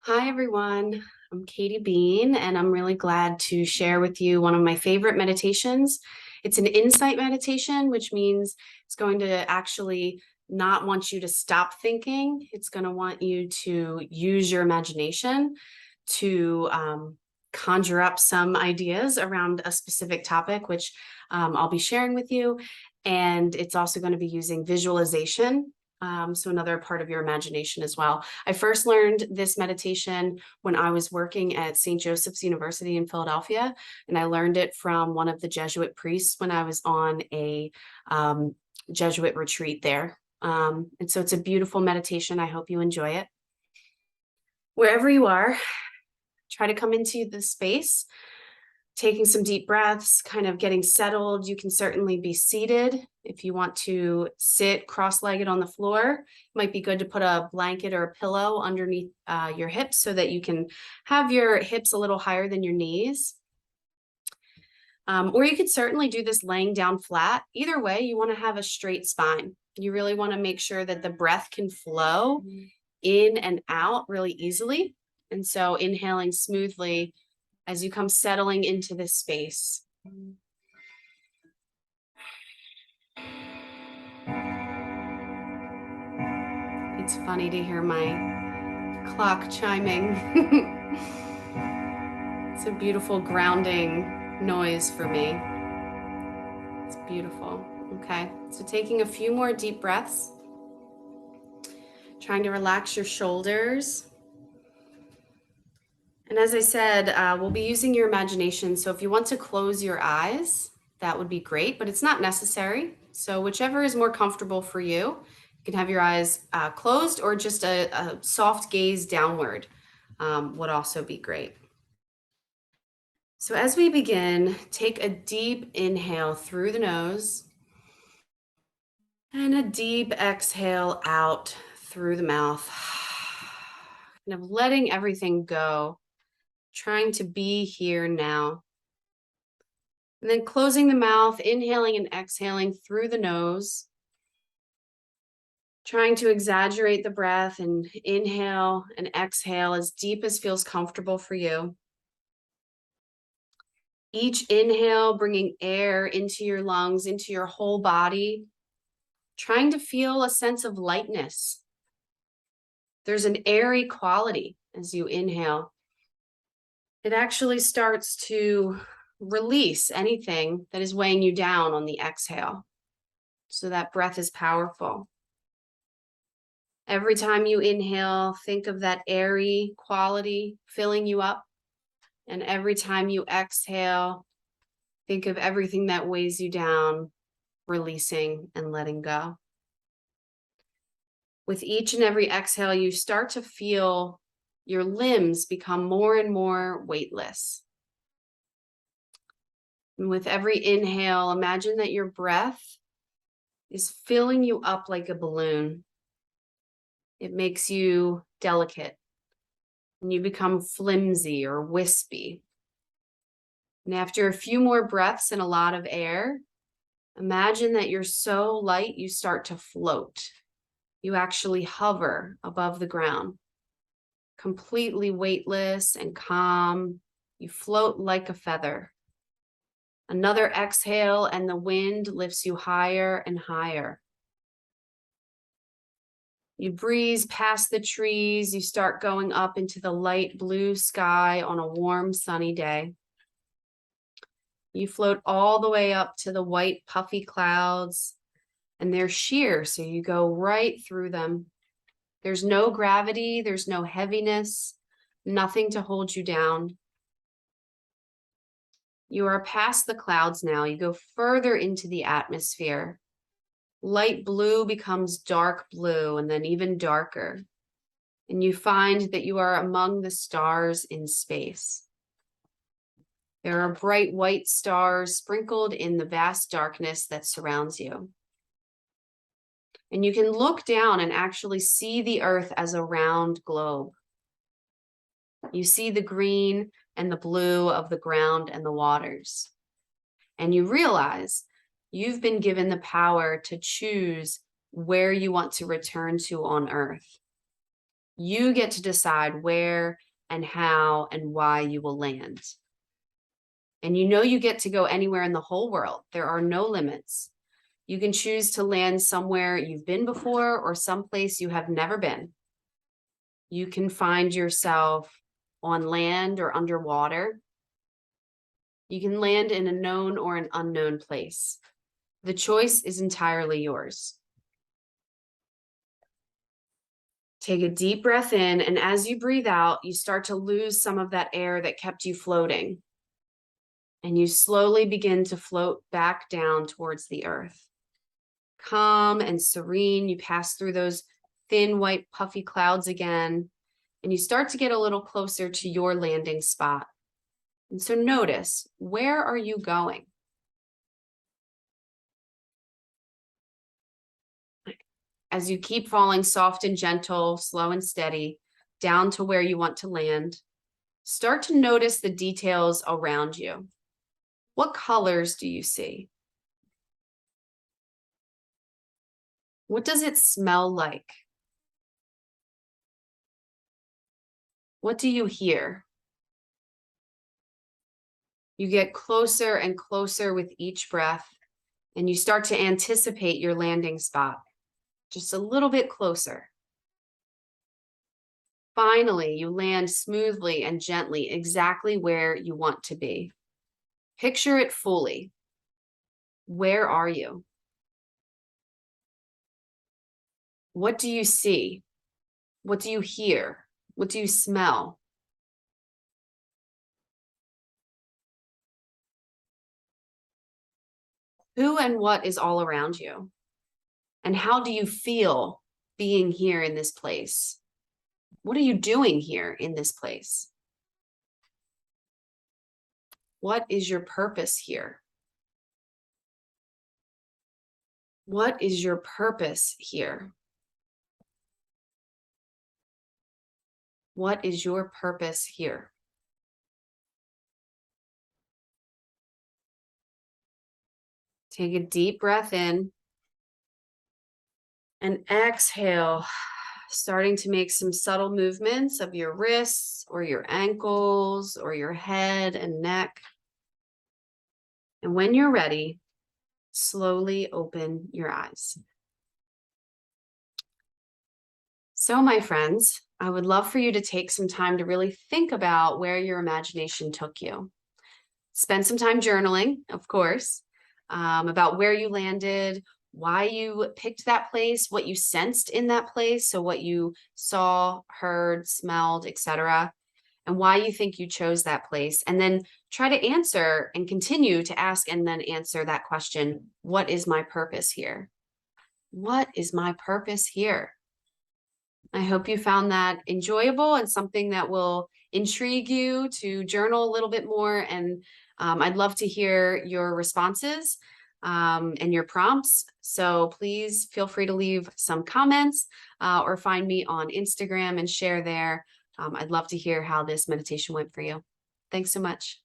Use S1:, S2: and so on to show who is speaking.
S1: Hi, everyone. I'm Katie Bean, and I'm really glad to share with you one of my favorite meditations. It's an insight meditation, which means it's going to actually not want you to stop thinking. It's going to want you to use your imagination to conjure up some ideas around a specific topic, which I'll be sharing with you. And it's also going to be using visualization, so another part of your imagination as well. I first learned this meditation when I was working at St. Joseph's University in Philadelphia, and I learned it from one of the Jesuit priests when I was on a Jesuit retreat there. And so it's a beautiful meditation. I hope you enjoy it. Wherever you are, try to come into the space, taking some deep breaths, kind of getting settled. You can certainly be seated. If you want to sit cross-legged on the floor, it might be good to put a blanket or a pillow underneath your hips so that you can have your hips a little higher than your knees. Or you could certainly do this laying down flat. Either way, you want to have a straight spine. You really want to make sure that the breath can flow in and out really easily. And so inhaling smoothly as you come settling into this space. It's funny to hear my clock chiming. It's a beautiful grounding noise for me. It's beautiful. Okay, so taking a few more deep breaths, trying to relax your shoulders. And as I said, we'll be using your imagination. So if you want to close your eyes, that would be great, but it's not necessary. So whichever is more comfortable for you, you can have your eyes closed, or just a soft gaze downward would also be great. So as we begin, take a deep inhale through the nose and a deep exhale out through the mouth. Kind of letting everything go, trying to be here now. And then closing the mouth, inhaling and exhaling through the nose, trying to exaggerate the breath and inhale and exhale as deep as feels comfortable for you. Each inhale, bringing air into your lungs, into your whole body, trying to feel a sense of lightness. There's an airy quality as you inhale. It actually starts to release anything that is weighing you down on the exhale. So that breath is powerful. Every time you inhale, think of that airy quality filling you up. And every time you exhale, think of everything that weighs you down, releasing and letting go. With each and every exhale, you start to feel your limbs become more and more weightless. And with every inhale, imagine that your breath is filling you up like a balloon. It makes you delicate, and you become flimsy or wispy. And after a few more breaths and a lot of air, imagine that you're so light you start to float. You actually hover above the ground, completely weightless and calm. You float like a feather. Another exhale, and the wind lifts you higher and higher. You breeze past the trees. You start going up into the light blue sky on a warm, sunny day. You float all the way up to the white, puffy clouds, and they're sheer, so you go right through them. There's no gravity, there's no heaviness, nothing to hold you down. You are past the clouds now. You go further into the atmosphere. Light blue becomes dark blue, and then even darker. And you find that you are among the stars in space. There are bright white stars sprinkled in the vast darkness that surrounds you. And you can look down and actually see the earth as a round globe. You see the green and the blue of the ground and the waters. And you realize you've been given the power to choose where you want to return to on earth. You get to decide where and how and why you will land. And you know you get to go anywhere in the whole world. There are no limits. You can choose to land somewhere you've been before or someplace you have never been. You can find yourself on land or underwater. You can land in a known or an unknown place. The choice is entirely yours. Take a deep breath in, and as you breathe out, you start to lose some of that air that kept you floating. And you slowly begin to float back down towards the earth. Calm and serene, you pass through those thin white puffy clouds again, and you start to get a little closer to your landing spot. And so notice, where are you going? As you keep falling soft and gentle, slow and steady, down to where you want to land, start to notice the details around you. What colors do you see? What does it smell like? What do you hear? You get closer and closer with each breath, and you start to anticipate your landing spot, just a little bit closer. Finally, you land smoothly and gently exactly where you want to be. Picture it fully. Where are you? What do you see? What do you hear? What do you smell? Who and what is all around you? And how do you feel being here in this place? What are you doing here in this place? What is your purpose here? What is your purpose here? What is your purpose here? Take a deep breath in and exhale, starting to make some subtle movements of your wrists or your ankles or your head and neck. And when you're ready, slowly open your eyes. So, my friends, I would love for you to take some time to really think about where your imagination took you. Spend some time journaling, of course, about where you landed, why you picked that place, what you sensed in that place, so what you saw, heard, smelled, etc., and why you think you chose that place. And then try to answer and continue to ask and then answer that question, what is my purpose here? What is my purpose here? I hope you found that enjoyable and something that will intrigue you to journal a little bit more. And I'd love to hear your responses and your prompts. So please feel free to leave some comments or find me on Instagram and share there. I'd love to hear how this meditation went for you. Thanks so much.